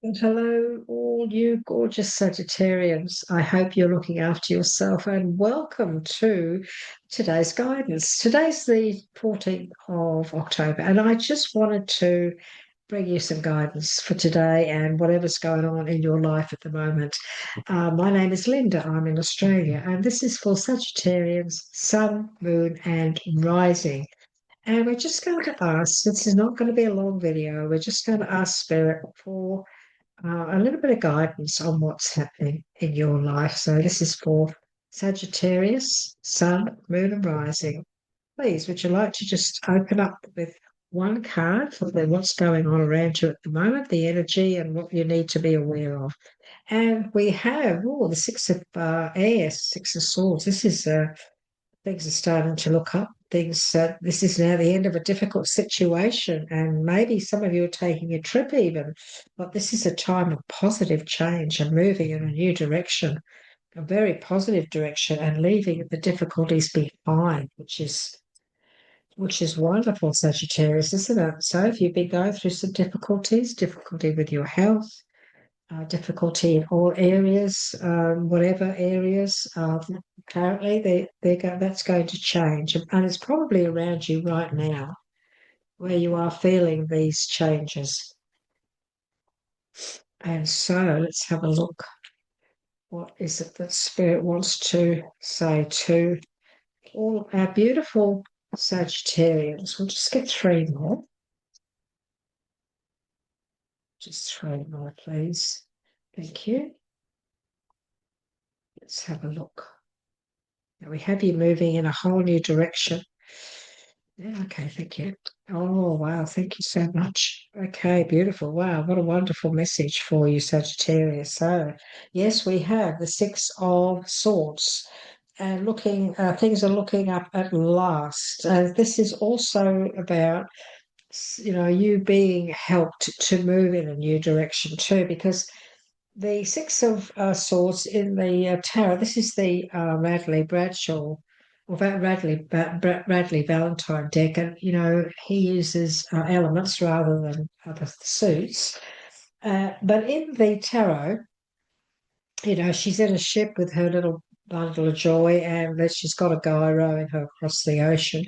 And hello, all you gorgeous Sagittarians. I hope you're looking after yourself and welcome to today's guidance. Today's the 14th of October, and I just wanted to bring you some guidance for today and whatever's going on in your life at the moment. My name is Linda. I'm in Australia, and this is for Sagittarians, Sun, Moon, and Rising. And we're just going to ask, this is not going to be a long video, we're just going to ask Spirit for a little bit of guidance on what's happening in your life. So this is for Sagittarius, Sun, Moon, and Rising. Please, would you like to just open up with one card for what's going on around you at the moment, the energy and what you need to be aware of? And we have, the Six of Air, Six of Swords. This is things are starting to look up. This is now the end of a difficult situation, and maybe some of you are taking a trip even, but this is a time of positive change and moving in a new direction, a very positive direction, and leaving the difficulties behind, which is wonderful, Sagittarius, isn't it? So if you've been going through some difficulty with your health, difficulty in all areas, whatever areas. Apparently, that's going to change, and it's probably around you right now where you are feeling these changes. And so let's have a look. What is it that Spirit wants to say to all our beautiful Sagittarians? We'll just get three more. Just three more, please. Thank you. Let's have a look. Now we have you moving in a whole new direction. Yeah, okay, thank you. Oh, wow, thank you so much. Okay, beautiful. Wow, what a wonderful message for you, Sagittarius. So, yes, we have the Six of Swords, and things are looking up at last. This is also about, you being helped to move in a new direction too, because the Six of Swords in the Tarot, this is the Radley Bradshaw, or that Radley Valentine deck, and he uses elements rather than other suits. But in the tarot, she's in a ship with her little bundle of joy, and that she's got a guy rowing her across the ocean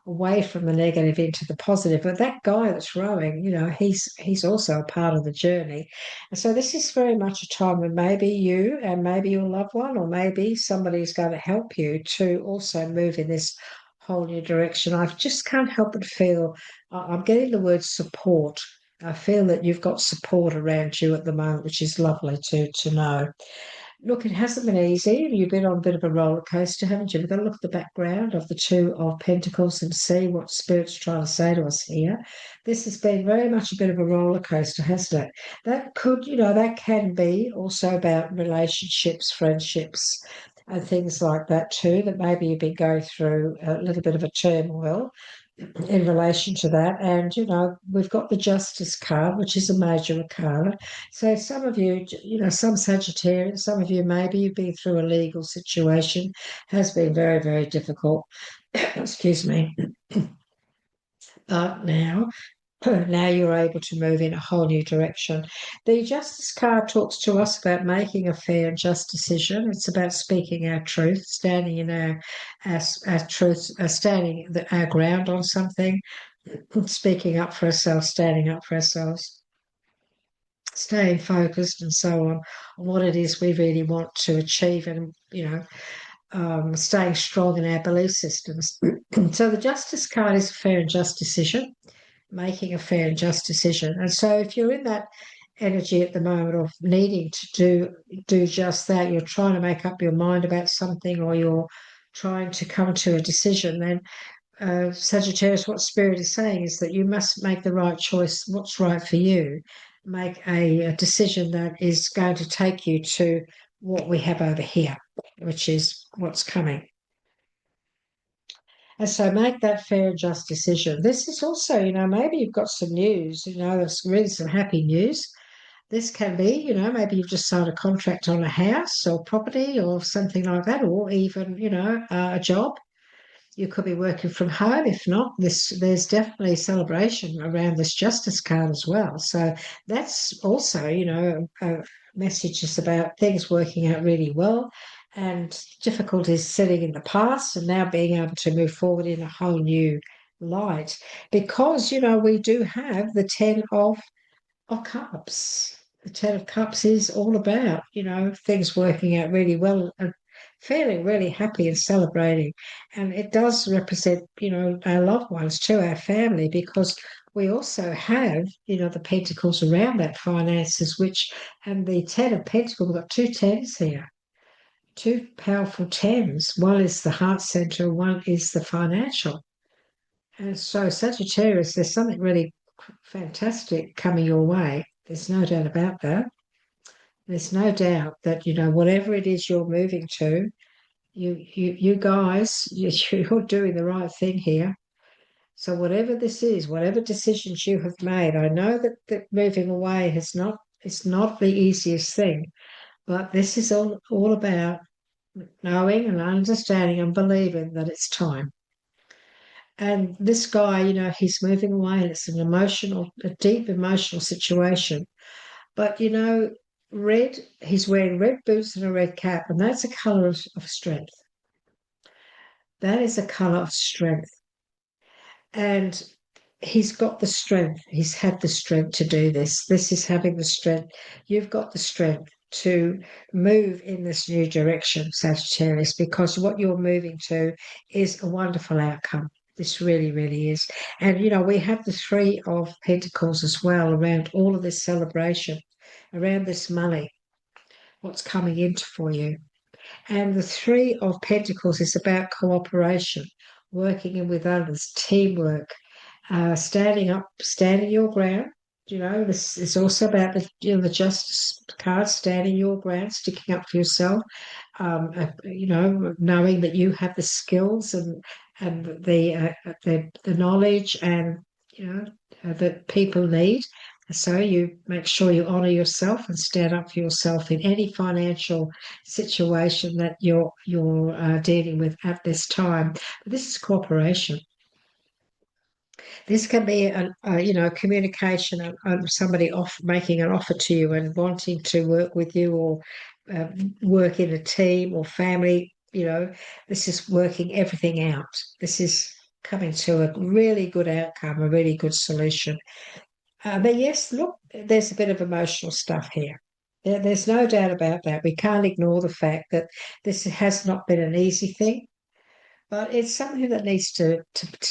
away from the negative into the positive. But that guy that's rowing, he's also a part of the journey. And so this is very much a time when maybe you and maybe your loved one, or maybe somebody is going to help you to also move in this whole new direction. I just can't help but feel I'm getting the word support. I feel that you've got support around you at the moment, which is lovely to know. Look, it hasn't been easy. You've been on a bit of a roller coaster, haven't you? We've got to look at the background of the Two of Pentacles and see what Spirit's trying to say to us here. This has been very much a bit of a roller coaster, hasn't it? That can be also about relationships, friendships, and things like that too, that maybe you've been going through a little bit of a turmoil in relation to that. And, we've got the Justice card, which is a major arcana. So some of you, some Sagittarius, some of you, maybe you've been through a legal situation, has been very, very difficult. Excuse me. But now you're able to move in a whole new direction. The Justice card talks to us about making a fair and just decision. It's about speaking our truth, standing in our truth, standing our ground on something, speaking up for ourselves, standing up for ourselves, staying focused, and so on what it is we really want to achieve, and staying strong in our belief systems. So the Justice card is a fair and just decision, making a fair and just decision. And so if you're in that energy at the moment of needing to do just that, you're trying to make up your mind about something, or you're trying to come to a decision, then Sagittarius, what Spirit is saying is that you must make the right choice, what's right for you. Make a decision that is going to take you to what we have over here, which is what's coming. And so make that fair and just decision. This is also, maybe you've got some news, there's really some happy news. This can be, maybe you've just signed a contract on a house or property or something like that, or even, a job. You could be working from home. If not, there's definitely celebration around this justice card as well. So that's also, messages about things working out really well and difficulties sitting in the past and now being able to move forward in a whole new light. Because, we do have the Ten of Cups. The Ten of Cups is all about, things working out really well and feeling really happy and celebrating. And it does represent, our loved ones too, our family, because we also have, the pentacles around that finances, and the Ten of Pentacles, we've got two tens here, two powerful tens. One is the heart center, one is the financial. And so, Sagittarius, there's something really fantastic coming your way. There's no doubt about that. There's no doubt that, whatever it is you're moving to, you guys, you're doing the right thing here. So whatever this is, whatever decisions you have made, I know that moving away it's not the easiest thing, but this is all about knowing and understanding and believing that it's time. And this guy, he's moving away, and it's a deep emotional situation. But red, he's wearing red boots and a red cap, and that's a color of strength. That is a color of strength. And he's got the strength. He's had the strength to do this. This is having the strength. You've got the strength to move in this new direction, Sagittarius, because what you're moving to is a wonderful outcome. This really, really is. And, we have the Three of Pentacles as well around all of this celebration, around this money, what's coming into for you. And the Three of Pentacles is about cooperation, working in with others, teamwork, standing up, standing your ground. This is also about the justice card, standing your ground, sticking up for yourself. Knowing that you have the skills and the knowledge and that people need. So you make sure you honour yourself and stand up for yourself in any financial situation that you're dealing with at this time. But this is cooperation. This can be communication of somebody making an offer to you and wanting to work with you or work in a team or family. This is working everything out. This is coming to a really good outcome, a really good solution. But yes, look, there's a bit of emotional stuff here. There's no doubt about that. We can't ignore the fact that this has not been an easy thing, but it's something that needs to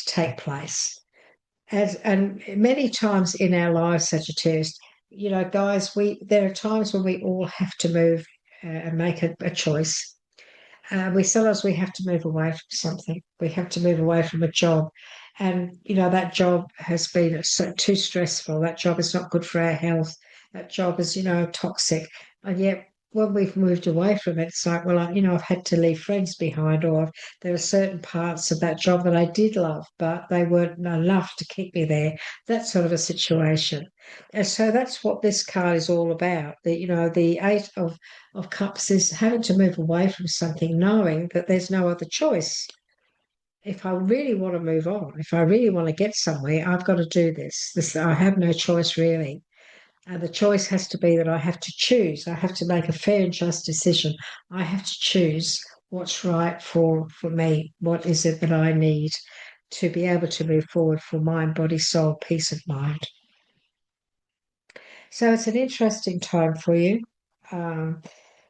take place. And many times in our lives, Sagittarius, guys, there are times when we all have to move and make a choice. Sometimes we have to move away from something. We have to move away from a job. And, that job has been too stressful. That job is not good for our health. That job is, toxic. And yet, when we've moved away from it, it's like, well, I've had to leave friends behind, or there are certain parts of that job that I did love, but they weren't enough to keep me there. That sort of a situation. And so that's what this card is all about. The Eight of Cups is having to move away from something, knowing that there's no other choice. If I really want to move on, if I really want to get somewhere, I've got to do this. I have no choice really. And the choice has to be that I have to choose. I have to make a fair and just decision. I have to choose what's right for me. What is it that I need to be able to move forward for mind, body, soul, peace of mind. So it's an interesting time for you.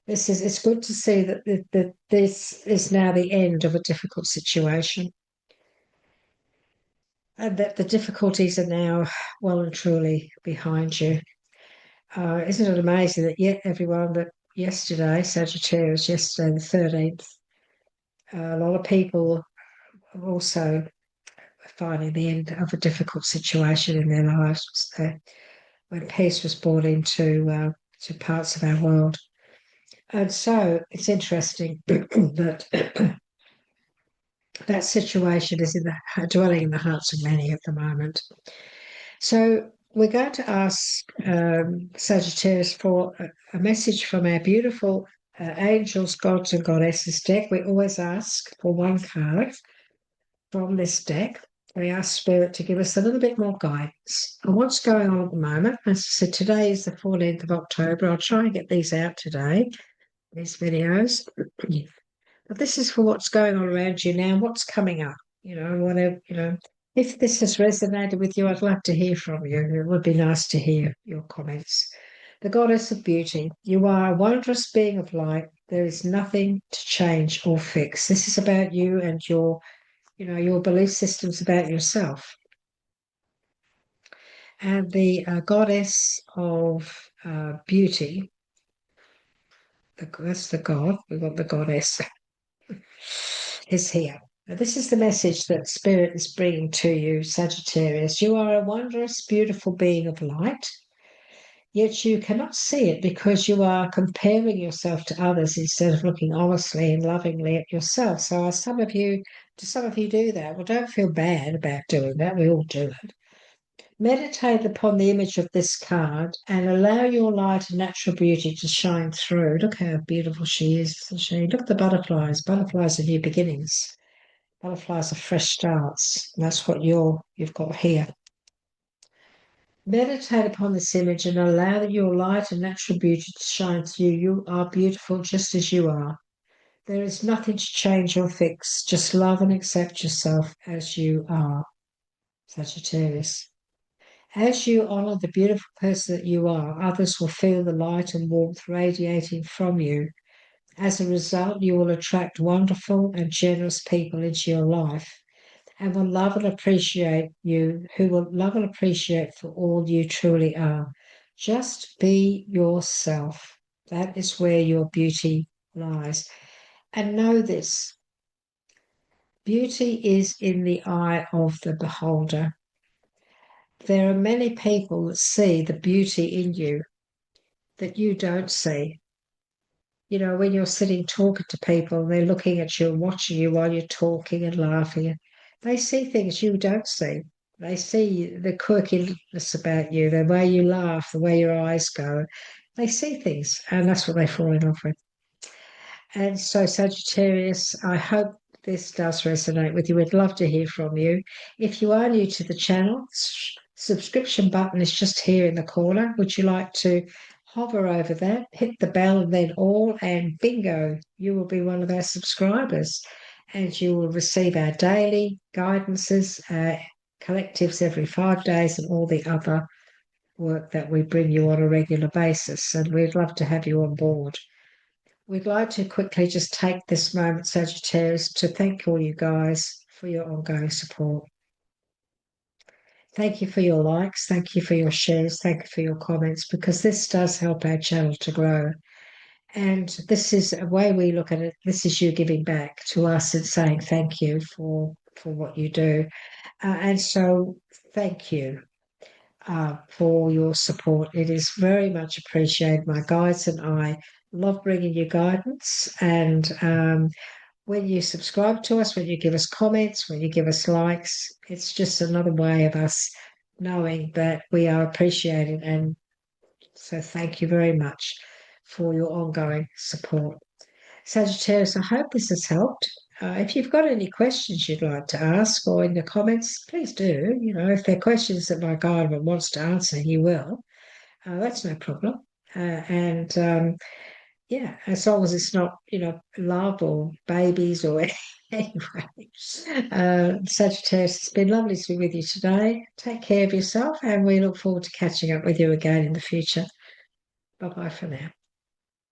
It's good to see that this is now the end of a difficult situation, and that the difficulties are now well and truly behind you. Isn't it amazing that yet everyone that yesterday, Sagittarius, yesterday the 13th, a lot of people are also finding the end of a difficult situation in their lives when peace was brought into to parts of our world. And so it's interesting that that situation is dwelling in the hearts of many at the moment. So we're going to ask Sagittarius for a message from our beautiful angels, gods, and goddesses deck. We always ask for one card. from this deck. We ask Spirit to give us a little bit more guidance on what's going on at the moment. As I said, today is the 14th of October. I'll try and get these out today, these videos. But this is for what's going on around you now, what's coming up, whatever, If this has resonated with you, I'd love to hear from you. It would be nice to hear your comments. The Goddess of Beauty, you are a wondrous being of light. There is nothing to change or fix. This is about you and your belief systems about yourself. And the Goddess of Beauty, that's the God, we've got the Goddess, is here. Now, this is the message that Spirit is bringing to you, Sagittarius. You are a wondrous, beautiful being of light, yet you cannot see it because you are comparing yourself to others instead of looking honestly and lovingly at yourself. So some of you do that? Well, don't feel bad about doing that. We all do it. Meditate upon the image of this card and allow your light and natural beauty to shine through. Look how beautiful she is, isn't she? Look at the butterflies. Butterflies are new beginnings. Butterflies are fresh starts. And that's what you've got here. Meditate upon this image and allow your light and natural beauty to shine through. You are beautiful just as you are. There is nothing to change or fix. Just love and accept yourself as you are, Sagittarius. As you honor the beautiful person that you are, others will feel the light and warmth radiating from you. As a result, you will attract wonderful and generous people into your life and will love and appreciate you, who will love and appreciate for all you truly are. Just be yourself. That is where your beauty lies. And know this, beauty is in the eye of the beholder. There are many people that see the beauty in you that you don't see. When you're sitting talking to people, they're looking at you and watching you while you're talking and laughing. They see things you don't see. They see the quirkiness about you, the way you laugh, the way your eyes go. They see things, and that's what they fall in love with. And so, Sagittarius, I hope this does resonate with you. We'd love to hear from you. If you are new to the channel, subscription button is just here in the corner. Would you like to hover over that, hit the bell and then all, and bingo, you will be one of our subscribers. And you will receive our daily guidances, collectives every 5 days, and all the other work that we bring you on a regular basis. And we'd love to have you on board. We'd like to quickly just take this moment, Sagittarius, to thank all you guys for your ongoing support. Thank you for your likes. Thank you for your shares. Thank you for your comments, because this does help our channel to grow. And this is a way we look at it. This is you giving back to us and saying thank you for what you do. And so thank you for your support. It is very much appreciated. My guides and I love bringing you guidance. And when you subscribe to us, when you give us comments, when you give us likes, it's just another way of us knowing that we are appreciated. And so thank you very much for your ongoing support. Sagittarius, I hope this has helped. If you've got any questions you'd like to ask or in the comments, please do. If there are questions that my guide wants to answer, he will. That's no problem. Yeah, as long as it's not, love or babies or anyway. Sagittarius, it's been lovely to be with you today. Take care of yourself, and we look forward to catching up with you again in the future. Bye-bye for now.